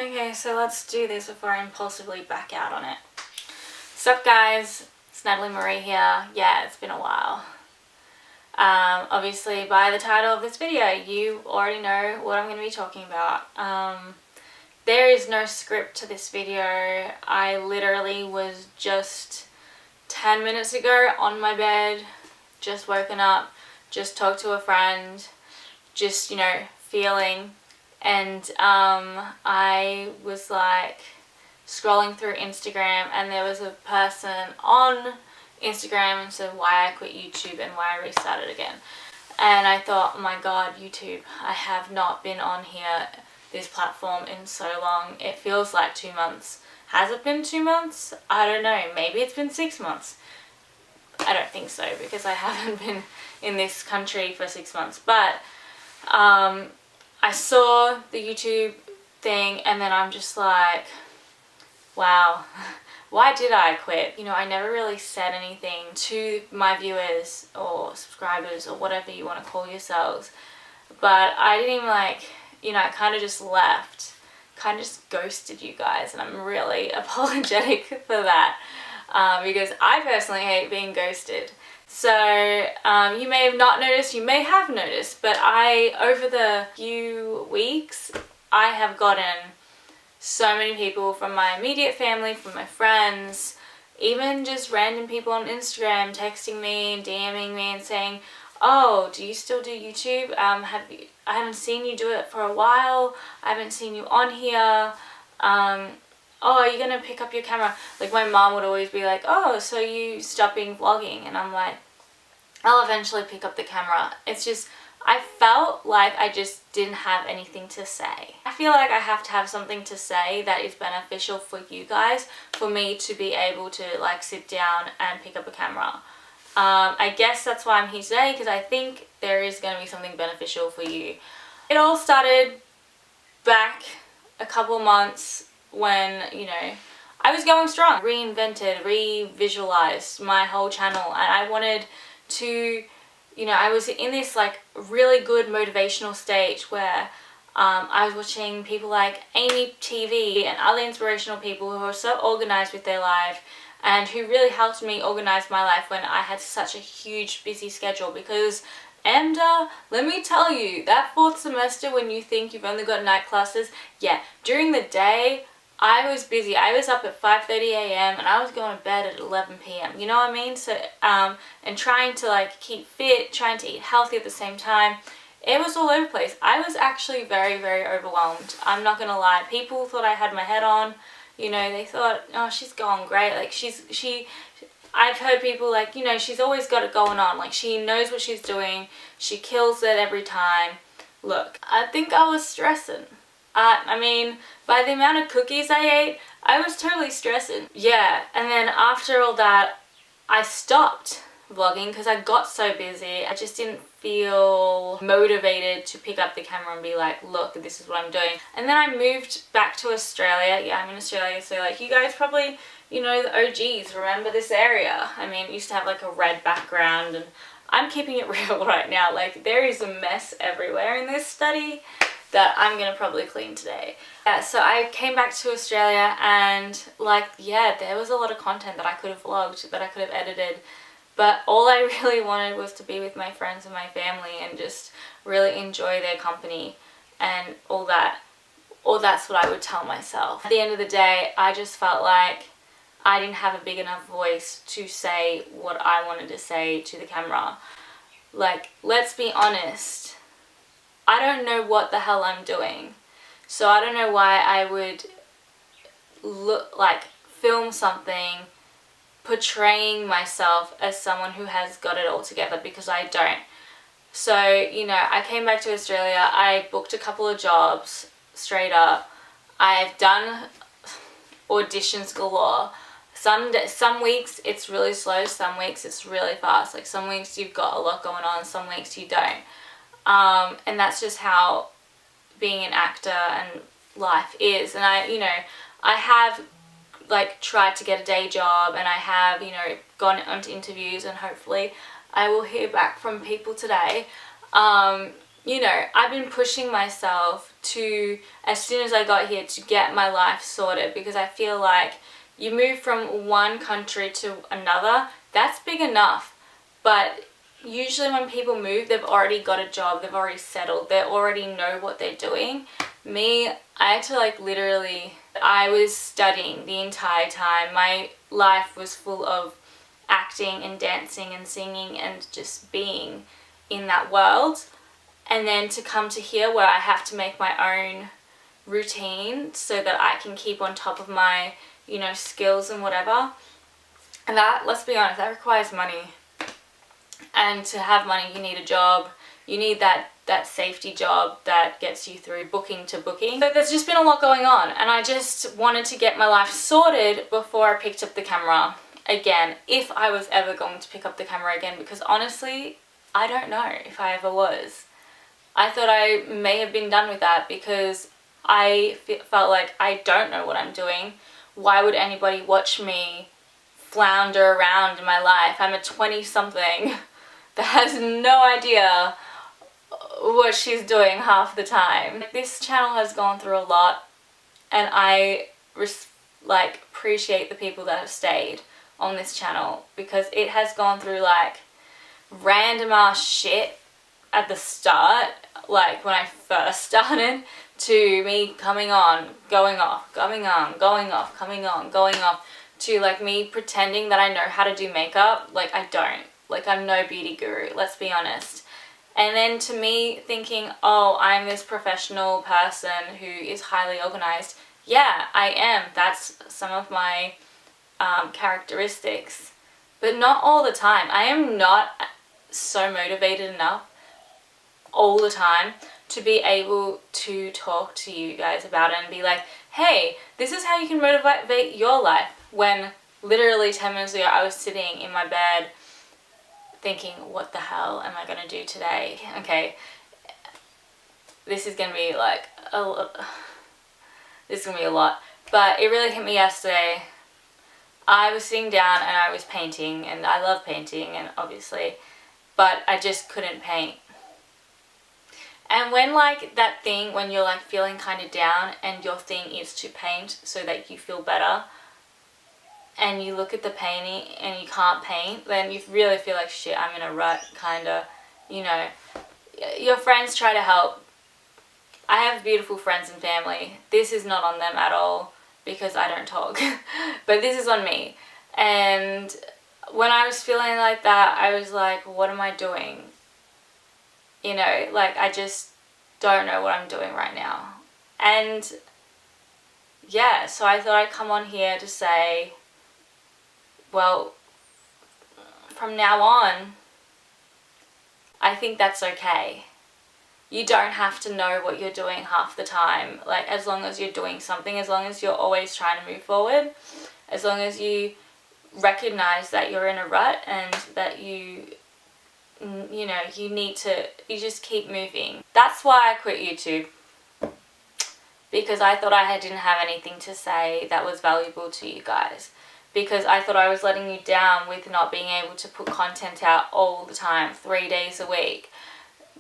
Okay, so let's do this before I impulsively back out on it. Sup guys, it's Natalie Marie here. Yeah, it's been a while. Obviously by the title of this video, you already know what I'm going to be talking about. There is no script to this video. I literally was just 10 minutes ago on my bed, just woken up, just talked to a friend, just, you know, feeling. And I was like scrolling through Instagram, and there was a person on Instagram and said why I quit YouTube and why I restarted again. And I thought, oh my god, YouTube, I have not been on here, this platform, in so long. It feels like 2 months. Has it been 2 months? I don't know. Maybe it's been 6 months. I don't think so, because I haven't been in this country for 6 months. But I saw the YouTube thing, and then I'm just like, wow, why did I quit? You know, I never really said anything to my viewers or subscribers or whatever you want to call yourselves. But I didn't even you know, I kind of just left, kind of just ghosted you guys, and I'm really apologetic for that, because I personally hate being ghosted. So you may have not noticed, you may have noticed, but over the few weeks, I have gotten so many people from my immediate family, from my friends, even just random people on Instagram texting me and DMing me and saying, oh, do you still do YouTube? I haven't seen you do it for a while. I haven't seen you on here. Oh, are you gonna pick up your camera? Like, my mom would always be like, oh, so you stopped being vlogging? And I'm like, I'll eventually pick up the camera. It's just, I felt like I just didn't have anything to say. I feel like I have to have something to say that is beneficial for you guys, for me to be able to like sit down and pick up a camera. I guess that's why I'm here today, because I think there is going to be something beneficial for you. It all started back a couple months when, you know, I was going strong. Reinvented, re-visualized my whole channel, and I wanted to, you know, I was in this like really good motivational stage where I was watching people like Amy TV and other inspirational people who are so organized with their life, and who really helped me organize my life when I had such a huge busy schedule. Because let me tell you, that 4th semester, when you think you've only got night classes, yeah, during the day I was busy. I was up at 5:30 a.m. and I was going to bed at 11 p.m. You know what I mean? So and trying to like keep fit, trying to eat healthy at the same time. It was all over the place. I was actually very, very overwhelmed. I'm not gonna lie. People thought I had my head on. You know, they thought, oh, she's going great. Like, I've heard people like, you know, she's always got it going on. Like, she knows what she's doing. She kills it every time. Look, I think I was stressing. I mean, by the amount of cookies I ate, I was totally stressing. Yeah, and then after all that, I stopped vlogging because I got so busy. I just didn't feel motivated to pick up the camera and be like, look, this is what I'm doing. And then I moved back to Australia. Yeah, I'm in Australia, so like you guys probably, you know, the OGs remember this area. I mean, it used to have like a red background, and I'm keeping it real right now. Like, there is a mess everywhere in this study that I'm gonna probably clean today. Yeah, so I came back to Australia, and like, yeah, there was a lot of content that I could have vlogged, that I could have edited. But all I really wanted was to be with my friends and my family and just really enjoy their company and all that. Or that's what I would tell myself. At the end of the day, I just felt like I didn't have a big enough voice to say what I wanted to say to the camera. Like, let's be honest. I don't know what the hell I'm doing. So I don't know why I would film something portraying myself as someone who has got it all together, because I don't. So, you know, I came back to Australia, I booked a couple of jobs straight up. I've done auditions galore. Some weeks it's really slow, some weeks it's really fast. Like, some weeks you've got a lot going on, some weeks you don't. And that's just how being an actor and life is. And I have like tried to get a day job, and I have, you know, gone onto interviews, and hopefully I will hear back from people today. You know, I've been pushing myself to, as soon as I got here, to get my life sorted, because I feel like you move from one country to another, that's big enough. But usually when people move, they've already got a job, they've already settled, they already know what they're doing. Me, I had to like literally, I was studying the entire time. My life was full of acting and dancing and singing and just being in that world. And then to come to here where I have to make my own routine so that I can keep on top of my, you know, skills and whatever. And that, let's be honest, that requires money. And to have money, you need a job. You need that safety job that gets you through booking to booking. So there's just been a lot going on, and I just wanted to get my life sorted before I picked up the camera again, if I was ever going to pick up the camera again, because honestly, I don't know if I ever was. I thought I may have been done with that because I felt like I don't know what I'm doing. Why would anybody watch me flounder around in my life? I'm a 20-something that has no idea what she's doing half the time. This channel has gone through a lot, and I appreciate the people that have stayed on this channel, because it has gone through like random ass shit at the start, like when I first started, to me coming on, going off, coming on, going off, coming on, going off, to like me pretending that I know how to do makeup. Like I don't. Like I'm no beauty guru, let's be honest. And then to me thinking, oh, I'm this professional person who is highly organized. Yeah, I am. That's some of my characteristics. But not all the time. I am not so motivated enough all the time to be able to talk to you guys about it and be like, hey, this is how you can motivate your life. When literally 10 minutes ago I was sitting in my bed thinking, what the hell am I gonna do today? Okay, this is gonna be like this is gonna be a lot, but it really hit me yesterday. I was sitting down and I was painting, and I love painting, and obviously, but I just couldn't paint. And when like that thing, when you're like feeling kind of down and your thing is to paint so that you feel better, and you look at the painting and you can't paint, then you really feel like shit, I'm in a rut, kind of, you know. Your friends try to help. I have beautiful friends and family. This is not on them at all because I don't talk, but this is on me. And when I was feeling like that, I was like, what am I doing? You know, like I just don't know what I'm doing right now. And yeah, so I thought I'd come on here to say, well, from now on, I think that's okay. You don't have to know what you're doing half the time. Like, as long as you're doing something, as long as you're always trying to move forward, as long as you recognize that you're in a rut and that you know, you just keep moving. That's why I quit YouTube. Because I thought I didn't have anything to say that was valuable to you guys. Because I thought I was letting you down with not being able to put content out all the time, 3 days a week.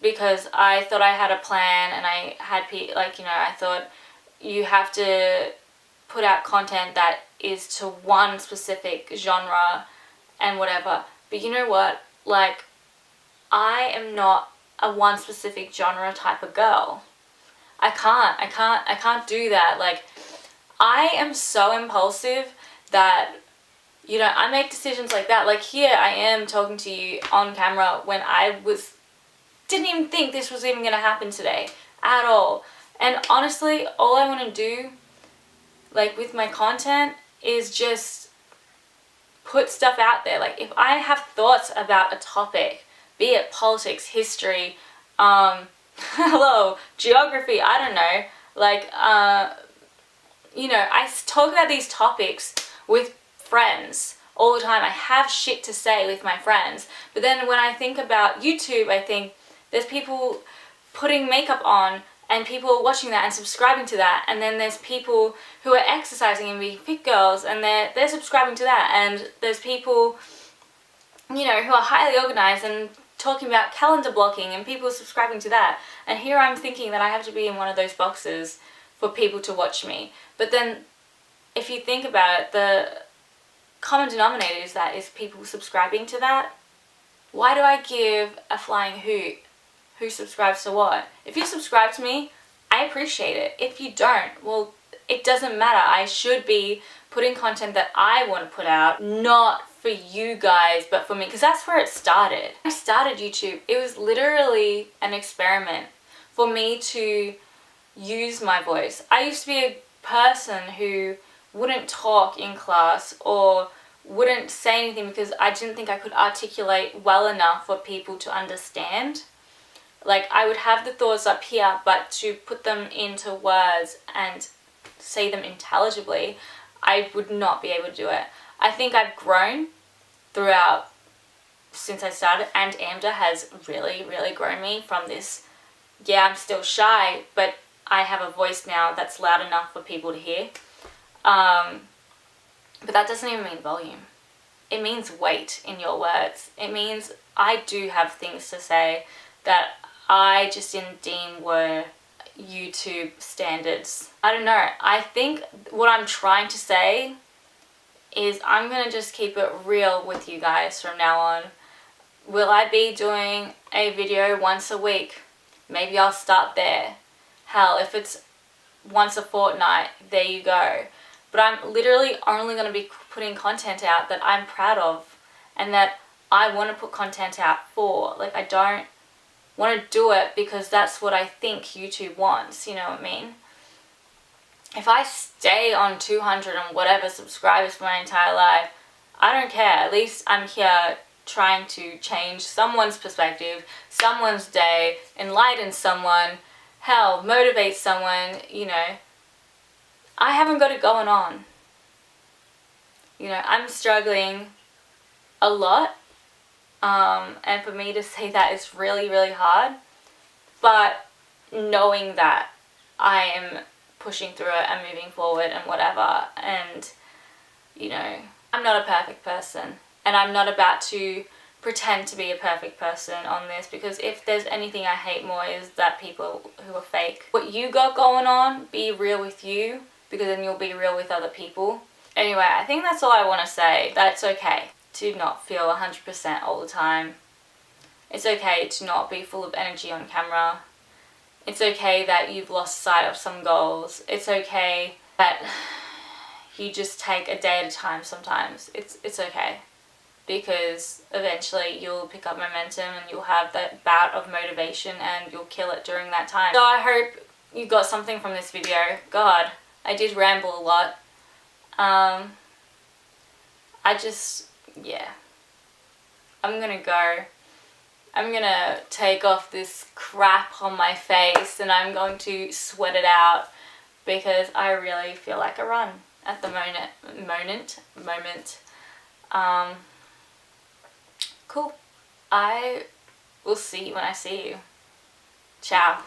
Because I thought I had a plan, and I had, like, you know, I thought you have to put out content that is to one specific genre and whatever. But you know what? Like, I am not a one specific genre type of girl. I can't do that. Like, I am so impulsive that, you know, I make decisions like that. Like, here I am talking to you on camera when I didn't even think this was even going to happen today at all. And honestly, all I want to do, like, with my content is just put stuff out there. Like, if I have thoughts about a topic, be it politics, history, hello, geography, I don't know, like, you know, I talk about these topics with friends all the time. I have shit to say with my friends. But then when I think about YouTube, I think there's people putting makeup on and people watching that and subscribing to that, and then there's people who are exercising and being fit girls and they're subscribing to that, and there's people, you know, who are highly organized and talking about calendar blocking and people subscribing to that. And here I'm thinking that I have to be in one of those boxes for people to watch me. But then if you think about it, the common denominator is people subscribing to that. Why do I give a flying hoot who subscribes to what? If you subscribe to me, I appreciate it. If you don't, well, it doesn't matter. I should be putting content that I want to put out, not for you guys, but for me, because that's where it started. I started YouTube. It was literally an experiment for me to use my voice. I used to be a person who wouldn't talk in class or wouldn't say anything because I didn't think I could articulate well enough for people to understand. Like, I would have the thoughts up here, but to put them into words and say them intelligibly, I would not be able to do it. I think I've grown throughout since I started, and AMDA has really, really grown me from this, yeah, I'm still shy, but I have a voice now that's loud enough for people to hear. But that doesn't even mean volume. It means weight in your words. It means I do have things to say that I just didn't deem were YouTube standards. I don't know. I think what I'm trying to say is I'm going to just keep it real with you guys from now on. Will I be doing a video once a week? Maybe I'll start there. Hell, if it's once a fortnight, there you go. But I'm literally only going to be putting content out that I'm proud of and that I want to put content out for. Like, I don't want to do it because that's what I think YouTube wants, you know what I mean? If I stay on 200 and whatever subscribers for my entire life, I don't care. At least I'm here trying to change someone's perspective, someone's day, enlighten someone, hell, motivate someone, you know. I haven't got it going on. You know, I'm struggling a lot. And for me to say that is really, really hard. But knowing that I am pushing through it and moving forward and whatever. And, you know, I'm not a perfect person. And I'm not about to pretend to be a perfect person on this, because if there's anything I hate more is that people who are fake. What you got going on, be real with you, because then you'll be real with other people. Anyway, I think that's all I want to say. That it's okay to not feel 100% all the time. It's okay to not be full of energy on camera. It's okay that you've lost sight of some goals. It's okay that you just take a day at a time sometimes. It's okay. Because eventually you'll pick up momentum and you'll have that bout of motivation and you'll kill it during that time. So I hope you got something from this video. God, I did ramble a lot. Yeah. I'm gonna go. I'm gonna take off this crap on my face and I'm going to sweat it out because I really feel like a run at the moment. Cool. I will see you when I see you. Ciao.